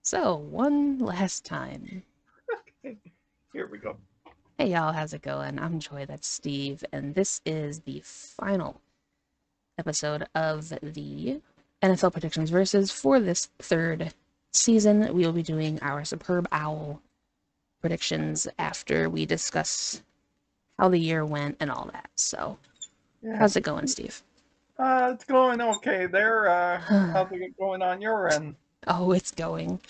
So, one last time. Here we go. Hey y'all, how's it going? I'm Joy, that's Steve, and this is the final episode of the NFL Predictions Versus. For this third season, we will be doing our Superb Owl predictions after we discuss how the year went and all that. So, Yeah. how's it going, Steve? It's going okay there. How's it going on your end? Oh, it's going.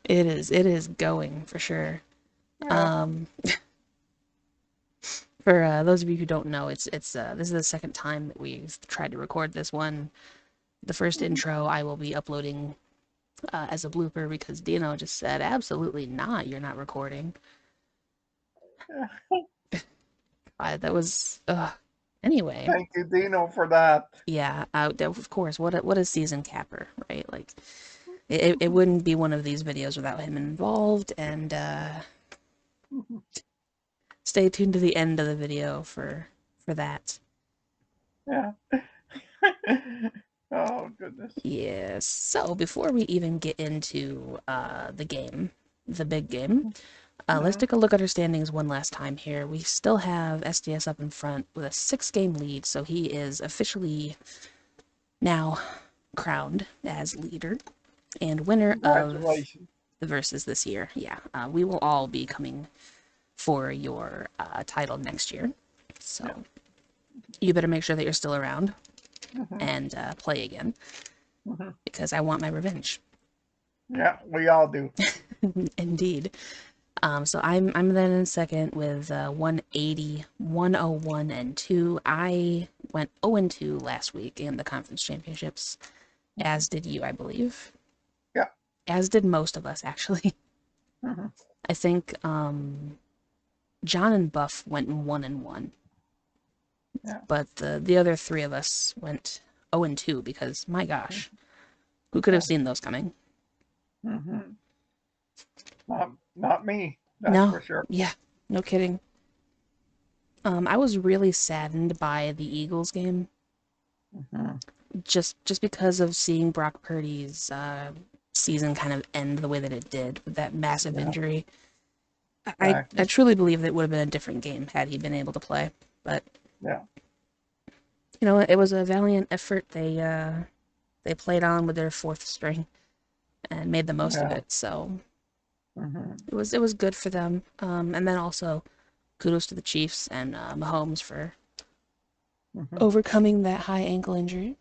It is going for sure. Yeah. Um, For those of you who don't know, it's this is the second time that we've tried to record this one. The first intro I will be uploading as a blooper because Dino just said, "Absolutely not, you're not recording." That was anyway. Thank you, Dino, for that. Yeah, of course. What a season capper, right? Like it wouldn't be one of these videos without him involved. And stay tuned to the end of the video for that. Yeah. Oh goodness. Yes. So before we even get into the game, the big game, let's Mhm. take a look at our standings one last time here. We still have SDS up in front with a 6 game lead, so he is officially now crowned as leader and winner of Congratulations. the verses this year. Yeah, we will all be coming for your title next year. Yeah. So you better make sure that you're still around Mhm. and play again Mhm. because I want my revenge. Yeah, we all do. Indeed. So I'm then in second with 180, 101, and 2. I went 0 and 2 last week in the conference championships, as did you, I believe. Yeah. As did most of us, actually. Mhm. I think John and Buff went 1 and 1, Yeah. but the other three of us went 0 and 2 because my gosh, who could have Yeah. seen those coming? Mhm. Not me. That's No, for sure. yeah, no kidding. I was really saddened by the Eagles game Mhm. just because of seeing Brock Purdy's season kind of end the way that it did with that massive Yeah. injury. I Exactly. truly believe that it would have been a different game had he been able to play. But Yeah. you know, it was a valiant effort. They played on with their fourth string and made the most of Yeah. it. So Mhm. it was good for them. And then also kudos to the Chiefs and Mahomes for Mhm. overcoming that high ankle injury.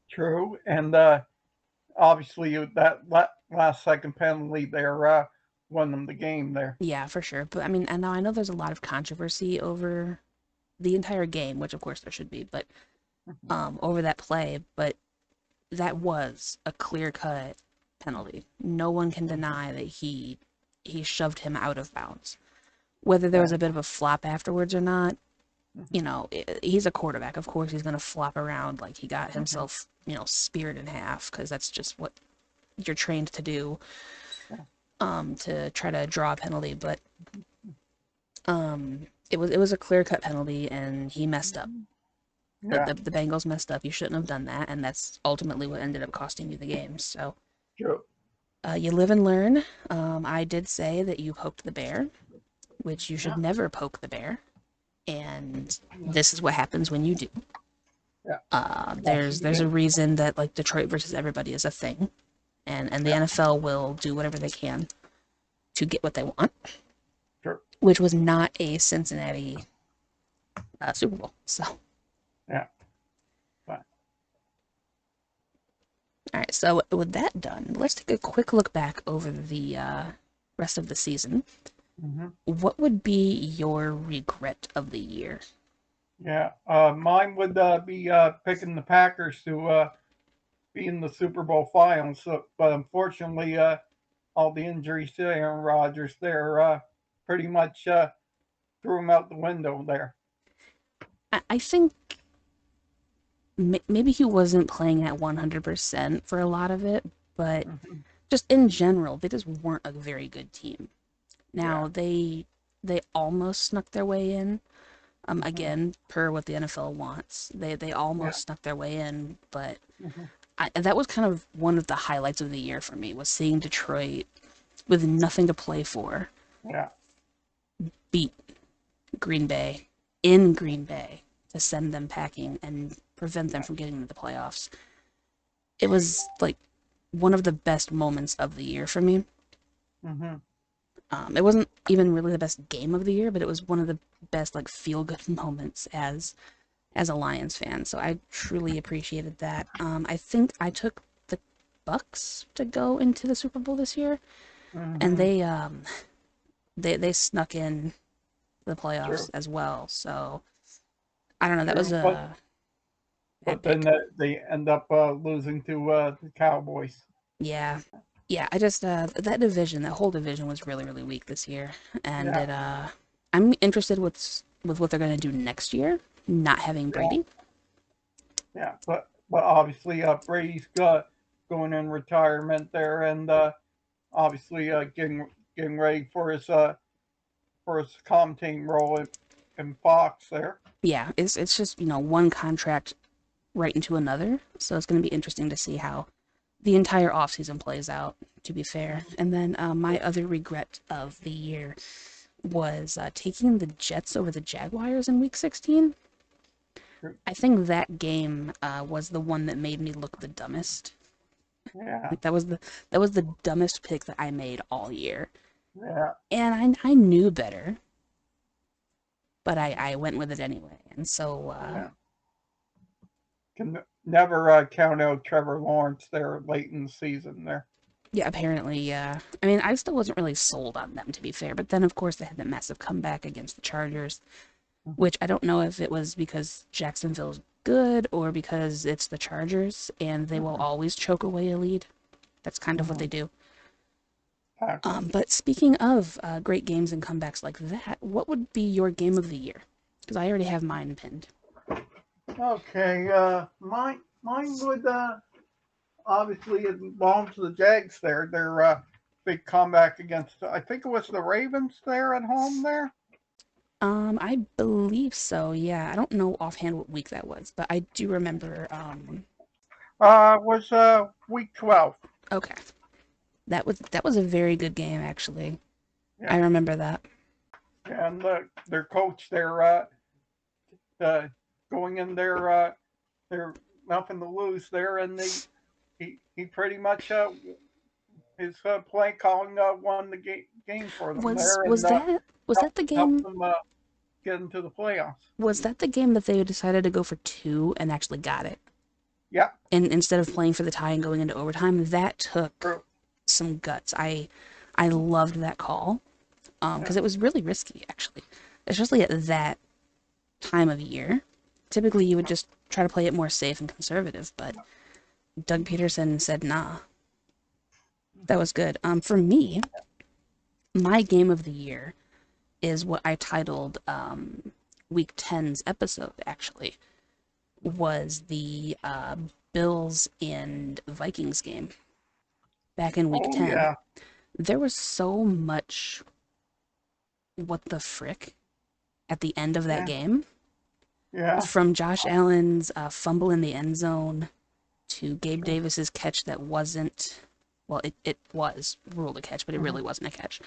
True. And obviously that last second penalty there won them the game there. Yeah, for sure. But I mean, and now I know there's a lot of controversy over the entire game, which of course there should be, but Mhm. over that play, but that was a clear-cut penalty. No one can Mhm. deny that he shoved him out of bounds. Whether there was a bit Exactly. of a flop afterwards or not, Mhm. he's a quarterback. Of course, he's going to flop around like he got Mhm. himself, speared in half because that's just what you're trained to do Yeah. to try to draw a penalty, but it was a clear-cut penalty and he messed up. Mhm. The, Yeah. the, the Bengals messed up. You shouldn't have done that, and that's ultimately what ended up costing you the game. So True. you live and learn. I did say that you poked the bear, which you should Yeah. never poke the bear, and Yeah. this is what happens when you do. Yeah. Yes, There's you there's a did. reason that like Detroit versus everybody is a thing, and the Yeah. NFL will do whatever they can to get what they want, True. which was not a Cincinnati Super Bowl. So all Yeah. But, right, so with that done, let's take a quick look back over the rest of the season. hmm What would be your regret of the year? yeah. Mine would be picking the Packers to be in the Super Bowl finals. So, but unfortunately, all the injuries to Aaron Rodgers there pretty much threw him out the window there. I think maybe he wasn't playing at 100% for a lot of it, but Hmm just in general, they just weren't a very good team. Yeah. Now they almost snuck their way in. hmm Again, per what the NFL wants, they Yeah. almost snuck their way in, but hmm that was kind of one of the highlights of the year for me, was seeing Detroit with nothing to play for Yeah. beat Green Bay in Green Bay to send them packing and prevent them from getting into the playoffs. It was like one of the best moments of the year for me. Hmm. It wasn't even really the best game of the year, but it was one of the best like feel good moments as a Lions fan. So I truly appreciated that. I think I took the Bucks to go into the Super Bowl this year, and Hmm. they snuck in the playoffs True. as well. So I don't know. That was True. But a bad but then pick. they end up losing to the Cowboys. Yeah, yeah. I just that division, that whole division was really really weak this year, and Yeah. I'm interested with what they're gonna do next year. Not having Yeah. Brady. Yeah. But obviously Brady's got going in retirement there, and obviously getting ready for his commentating role in Fox there. Yeah, it's just one contract right into another. So it's going to be interesting to see how the entire offseason plays out, to be fair. And then my other regret of the year was taking the Jets over the Jaguars in week 16. I think that game was the one that made me look the dumbest. Yeah. Like that was the dumbest pick that I made all year. Yeah. And I knew better, but I went with it anyway. And so Yeah. Can never count out Trevor Lawrence there late in the season there. yeah, apparently, I mean, I still wasn't really sold on them, to be fair. But then, of course, they had that massive comeback against the Chargers, Mhm. which I don't know if it was because Jacksonville's good or because it's the Chargers and they will Mhm. always choke away a lead. That's kind of what they Mhm. do. Exactly. But speaking of great games and comebacks like that, what would be your game of the year? Because I already have mine pinned. Okay. Mine would obviously it belongs to the Jags there. Their big comeback against I think it was the Ravens there at home there. I believe so. Yeah, I don't know offhand what week that was, but I do remember. Was week 12. Okay, that was a very good game actually. I Yeah. remember that. And their coach there uh, going in there they're nothing to lose there, and he pretty much his play calling won the game for them Was there, was and that was that the helped game? them get into the playoffs. Was that the game that they decided to go for two and actually got it? Yeah. And instead of playing for the tie and going into overtime, that took True. some guts. I loved that call Yeah. because it was really risky actually, especially at that time of year. Typically, you would just try to play it more safe and conservative, but Doug Peterson said, "Nah, that was good." For me, my game of the year is what I titled Week 10's episode. Actually, was the Bills and Vikings game back in Week Oh 10. yeah. There was so much what the frick at the end of that Yeah. game, Yeah. from Josh Allen's fumble in the end zone to Gabe True. Davis's catch that wasn't, well, it was ruled a catch, but it Hmm. really wasn't a catch.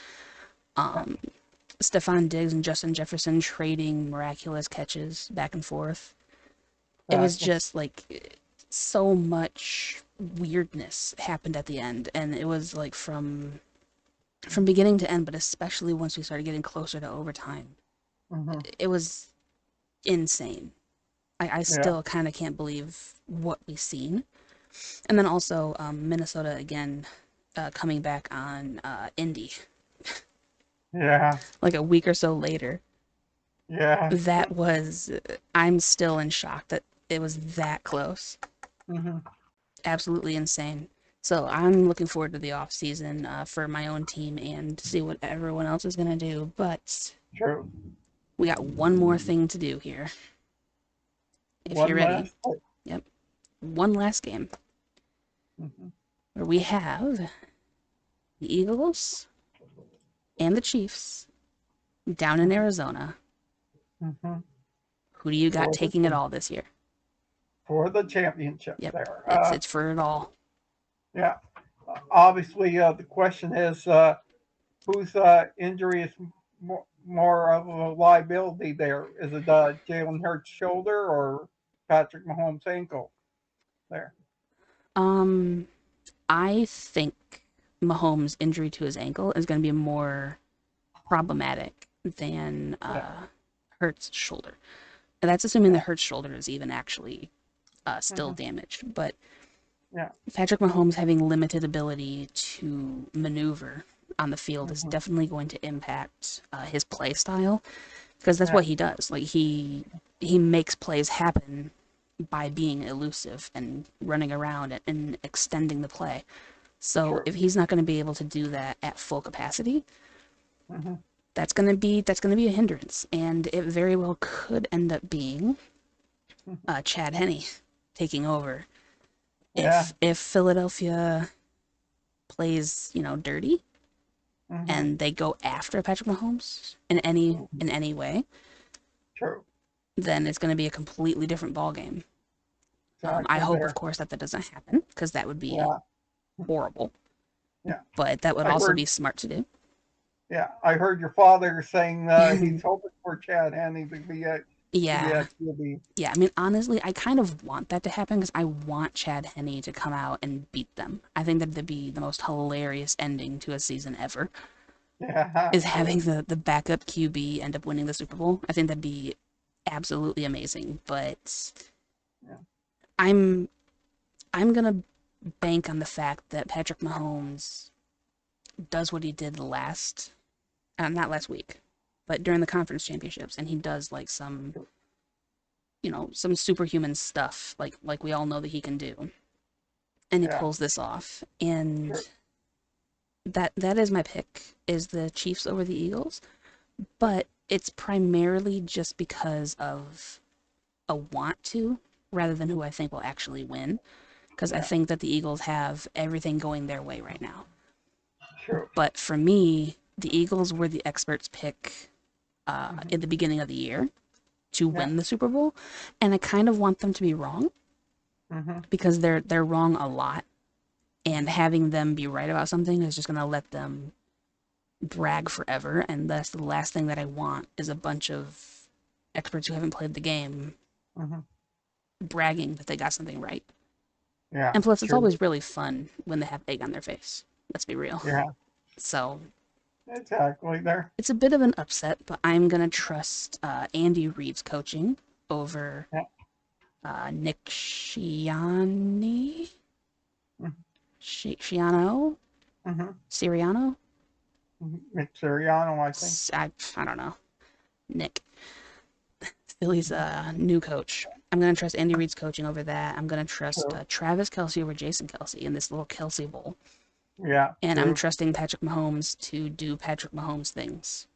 Yeah. Stephon Diggs and Justin Jefferson trading miraculous catches back and forth. It was Exactly. just like so much weirdness happened at the end, and it was like from beginning to end, but especially once we started getting closer to overtime, Hmm. it was insane. I Yeah. still kind of can't believe what we've seen. And then also Minnesota again coming back on Indy Yeah. like a week or so later. Yeah. That was, I'm still in shock that it was that close. Hmm. Absolutely insane. So I'm looking forward to the off season for my own team and to see what everyone else is gonna do. But True. we got one more thing to do here. If you're One ready, last play. yep, one last game Hmm. where we have the Eagles and the Chiefs down in Hmm. Arizona. Hmm. Who do you got For taking it all this year? for the championship Yep, there. it's for it all. Yeah. Obviously, the question is whose injury is more of a liability there? Is it Jalen Hurts' shoulder or Patrick Mahomes' ankle there? Um, I think Mahomes' injury to his ankle is going to be more problematic than Yeah. Hurts' shoulder. And that's assuming the Yeah. Hurts' shoulder is even actually still Hmm. damaged. But Yeah. Patrick Mahomes having limited ability to maneuver on the field is Hmm. definitely going to impact his play style because that's Yeah. what he does. Like he makes plays happen by being elusive and running around and extending the play. So True. if he's not going to be able to do that at full capacity, Hmm. that's going to be a hindrance, and it very well could end up being Chad Henne taking over Yeah. if Philadelphia plays dirty Hmm. and they go after Patrick Mahomes in any way, True. then it's going to be a completely different ball game. I Exactly hope, of there. course, that doesn't happen because that would be Yeah. horrible, Yeah. but that would I also heard. be smart to do. Yeah, I heard your father saying he's hoping for Chad Henne to be a Yeah, QB. yeah. I mean, honestly, I kind of want that to happen because I want Chad Henne to come out and beat them. I think that'd be the most hilarious ending to a season ever. Yeah, Is true. having the backup QB end up winning the Super Bowl. I think that'd be absolutely amazing. But Yeah. I'm I'm gonna bank on the fact that Patrick Mahomes does what he did not last week, but during the conference championships, and he does like some superhuman stuff, like we all know that he can do, and he Yeah, pulls this off. And true. that is my pick is the Chiefs over the Eagles, but it's primarily just because of a want to rather than who I think will actually win. Because I Yeah, think that the Eagles have everything going their way right now. true. But for me, the Eagles were the experts' pick Hmm. in the beginning of the year to Yeah. win the Super Bowl, and I kind of want them to be wrong Hmm. because they're wrong a lot, and Hmm. having them be right about something is just gonna let them brag forever, and that's the last thing that I want is a bunch of experts who haven't played the game Hmm. bragging that they got something right. Yeah, And plus, it's true. always really fun when they have egg on their face. Let's be real. Yeah, So exactly there. it's a bit of an upset, but I'm gonna trust Andy Reid's coaching over Yeah. Nick Sciano, Mm-hmm. Siriano. Nick Sirianni, I think. I don't know. Nick, Philly's new coach. I'm gonna trust Andy Reid's coaching over that. I'm gonna trust True. Travis Kelsey over Jason Kelsey in this little Kelsey Bowl, Yeah, and I'm true. trusting Patrick Mahomes to do Patrick Mahomes things.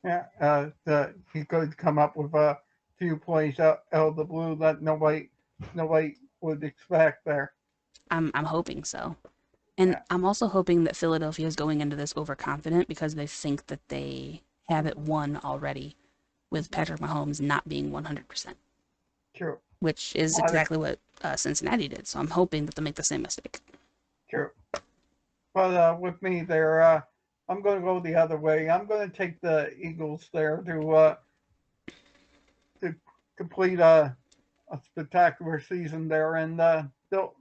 Yeah, yeah. He could come up with a few plays out of the blue that nobody would expect there. I'm hoping so. And Yeah. I'm also hoping that Philadelphia is going into this overconfident because they think that they have it won already with Yeah, Patrick Mahomes not being 100%, true. which is But exactly what Cincinnati did. So I'm hoping that they'll make the same mistake. true. But with me there, I'm going to go the other way. I'm going to take the Eagles there to complete a spectacular season there, and they'll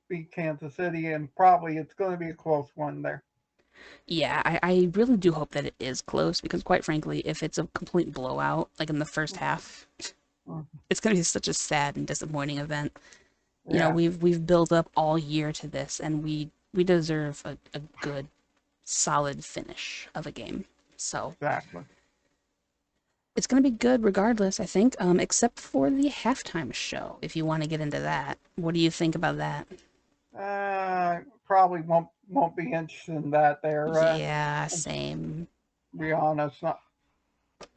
beat Kansas City, and probably it's going to be a close one there. Yeah, I really do hope that it is close because, quite frankly, if it's a complete blowout, like in the first half, Mhm. it's going to be such a sad and disappointing event. Yeah, We've built up all year to this, and we deserve a good, solid finish of a game. So exactly. it's going to be good regardless, I think, except for the halftime show. If you want to get into that, what do you think about that? Probably won't be interested in that there. Yeah, same. Rihanna's not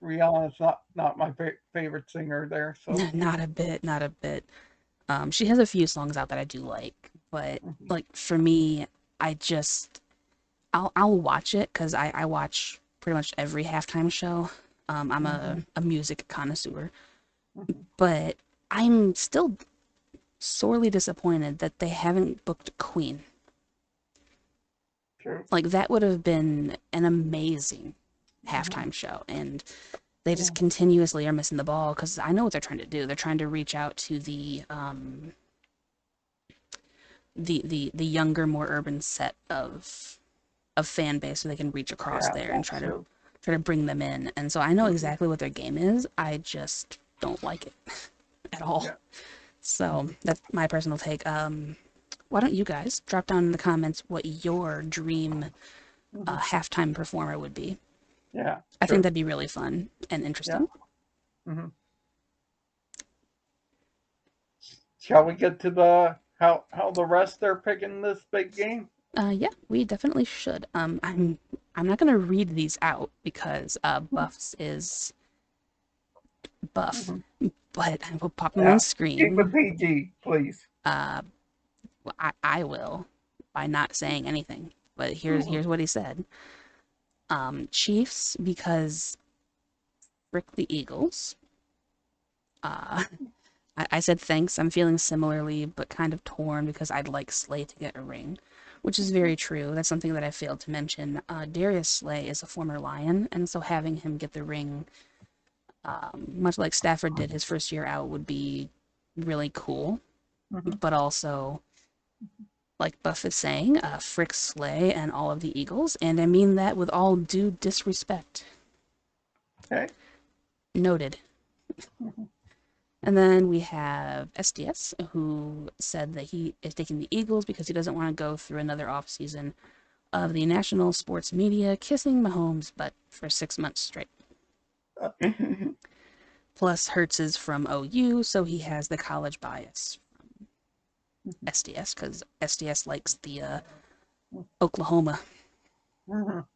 Rihanna's not my favorite singer there. So Not a bit, not a bit. She has a few songs out that I do like, but mhm. like for me, I just I'll watch it because I watch pretty much every halftime show. I'm Mhm. a music connoisseur, Mhm. But I'm still sorely disappointed that they haven't booked Queen. True. Like, that would have been an amazing Mhm. halftime show. And they just Mhm. continuously are missing the ball because I know what they're trying to do. They're trying to reach out to the younger, more urban set of fan base so they can reach across Yeah, there and that's true. try to bring them in. And so I know Mhm. exactly what their game is. I just don't like it at all. Yeah. So Mhm. that's my personal take. Why don't you guys drop down in the comments what your dream Mhm. halftime performer would be? Yeah, I think true. that'd be really fun and Yeah. interesting. Mhm. Shall we get to the how the rest are picking this big game? Yeah, we definitely should. I'm not gonna read these out because Buffs is buff, Mhm. but I will pop them on Yeah. Keep it screen. PG, please. Uh, I will by not saying anything. But Mhm. here's what he said. Chiefs because frick the Eagles. Uh, I said thanks. I'm feeling similarly, but kind of torn because I'd like Slay to get a ring, which is very true. That's something that I failed to mention. Darius Slay is a former Lion, and so having him get the ring, much like Stafford did his first year out, would be really cool. Mhm. But also, like Buff is saying, frick Slay and all of the Eagles, and I mean that with all due disrespect. Okay. Noted. Mhm. And then we have SDS, who said that he is taking the Eagles because he doesn't want to go through another offseason of the national sports media kissing Mahomes' butt for 6 months straight. Plus, Hertz is from OU, so he has the college bias SDS because SDS likes the Oklahoma Mhm.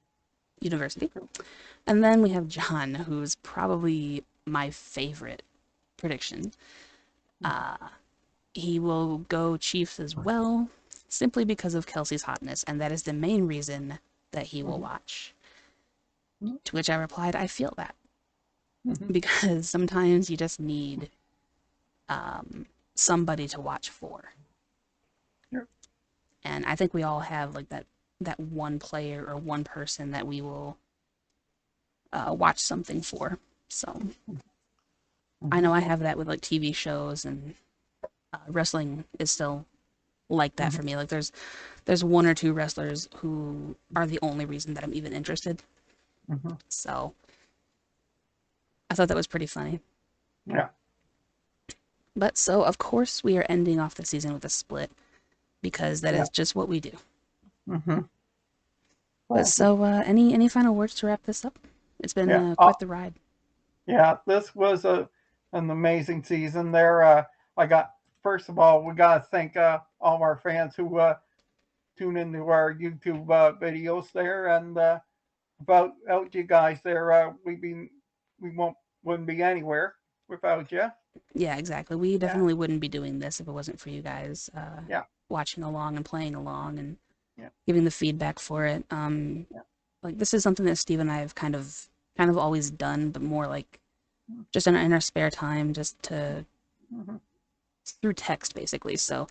University. And then we have John, who's probably my favorite prediction. Uh, he will go Chiefs as well, simply because of Kelsey's hotness, and that is the main reason that he will Mhm. watch. Mhm. To which I replied, I feel that. Mhm. Because sometimes you just need somebody to watch for. Sure. And I think we all have like that one player or one person that we will watch something for. So I know Mhm. I have that with like TV shows and wrestling is still like that Mhm. for me. Like there's one or two wrestlers who are the only reason that I'm even interested. Mhm. So I thought that was pretty funny. Yeah. But so of course we are ending off the season with a split because that Yeah. is just what we do. Mhm. But Well, so any final words to wrap this up? It's been yeah. quite the ride. Yeah. This was an amazing season. There. I got first of all, we got to thank all of our fans who tune into our YouTube videos there, and without you guys there, we wouldn't be anywhere without you. Yeah, exactly. We Yeah. definitely wouldn't be doing this if it wasn't for you guys Yeah. watching along and playing along and Yeah. giving the feedback for it. Yeah. Like this is something that Steve and I have kind of always done, but more like just in our spare time, just to Mhm. through text basically. So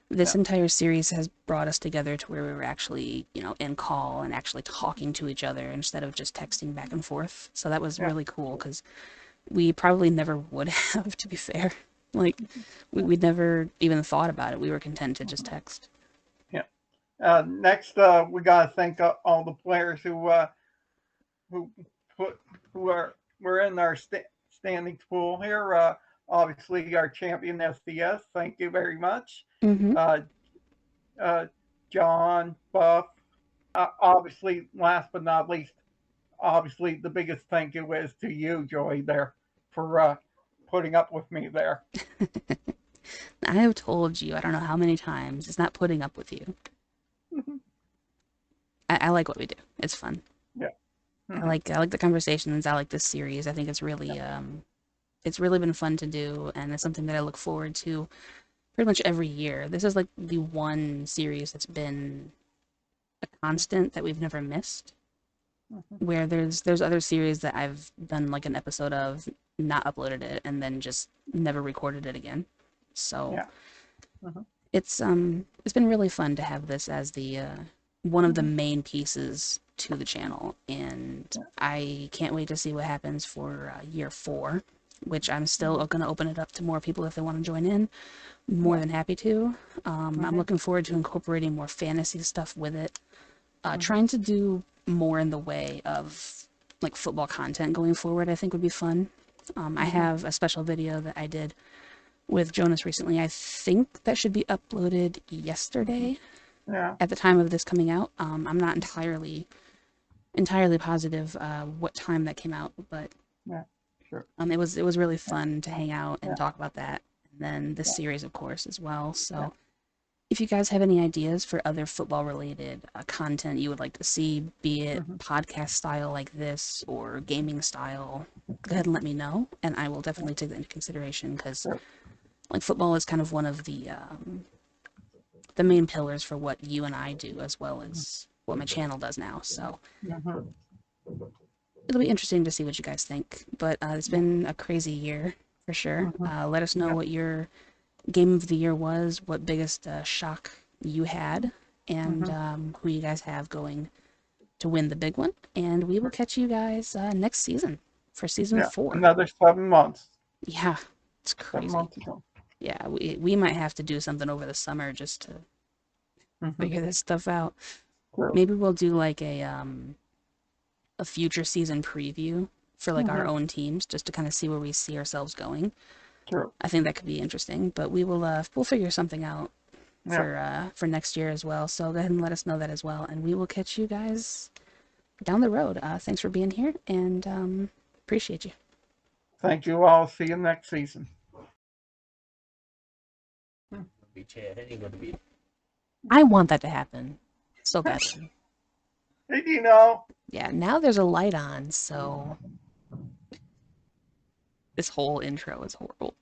this Yeah. entire series has brought us together to where we were actually, in call and actually talking to each other instead of just texting back and forth. So that was Yeah. really cool because we probably never would have, to be fair. Like, Yeah. we'd never even thought about it. We were content to just Mhm. text. Yeah. Next, we got to thank all the players who put who are we're in our standings pool here. Obviously, our champion SDS. Thank you very much. Mm-hmm. Uh, uh, John Buff. Obviously, last but not least, obviously the biggest thank you is to you, Joey, there for putting up with me there. I have told you, I don't know how many times, it's not putting up with you. I like what we do. It's fun. Yeah. I Hmm. like I like the conversations. I like this series. I think it's really been fun to do, and it's something that I look forward to pretty much every year. This is like the one series that's been a constant that we've never missed. Hmm. Where there's other series that I've done like an episode of. not uploaded it and then just never recorded it again. So Yeah. Mm-hmm. it's been really fun to have this as the one of the Mm-hmm. main pieces to the channel, and Yeah. I can't wait to see what happens for year 4, which I'm still Mm-hmm. going to open it up to more people if they want to join in. More Yeah. than happy to. I'm Mm-hmm. looking forward to incorporating more fantasy stuff with it. Mm-hmm. Trying to do more in the way of like football content going forward, I think would be fun. I Mm-hmm. have a special video that I did with Jonas recently. I think that should be uploaded Mm-hmm. yesterday Yeah. at the time of this coming out. I'm not entirely positive what time that came out, but Yeah. Sure. it was really Yeah. fun to hang out and Yeah. talk about that. And then this Yeah. series, of course, as well. Yeah. So if you guys have any ideas for other football related content you would like to see, be it Mm-hmm. podcast style like this or gaming style, go ahead and let me know, and I will Yeah. definitely take that into consideration because Sure. like football is kind of one of the main pillars for what you and I do, as well as what my channel does now. So Mm-hmm. it'll be interesting to see what you guys think. But it's Yeah. been a crazy year for sure. Mm-hmm. Let us know Yeah. what your game of the year was, what biggest shock you had, and Mm-hmm. who you guys have going to win the big one. And we will catch you guys next season for season Yeah. 4. Another 7 months. Yeah, it's 7 months crazy. ago. Yeah, we might have to do something over the summer just to Mm-hmm. figure this stuff out. True. Maybe we'll do like a future season preview for like our Mm-hmm. own teams just to kind of see where we see ourselves going. True. I think that could be interesting, but we'll figure something out Yeah. for next year as well. So go ahead and let us know that as well, and we will catch you guys down the road. Thanks for being here, and appreciate you. Thank you all. See you next season. I want that to happen so badly. Hey, Dino. Yeah, now there's a light on, so this whole intro is horrible.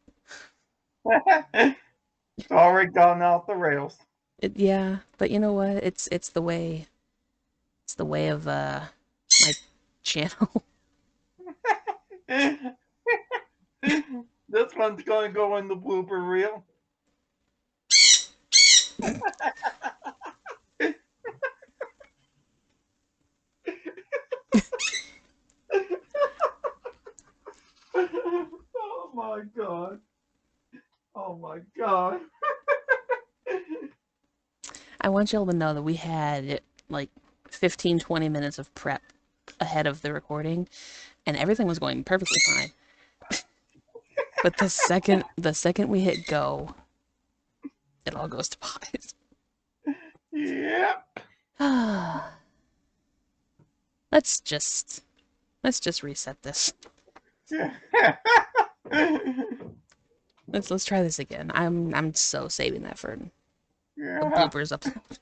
It's already gone off the rails. Yeah, but you know what? It's the way of my channel. This one's going to go in the blooper reel. Oh my god. Oh my god. I want y'all to know that we had like 15, 20 minutes of prep ahead of the recording, and everything was going perfectly fine. But the second we hit go, it all goes to pot. Yep. let's just let's just reset this. Yeah. Let's try this again. I'm so saving that for a Yeah. bloopers upload.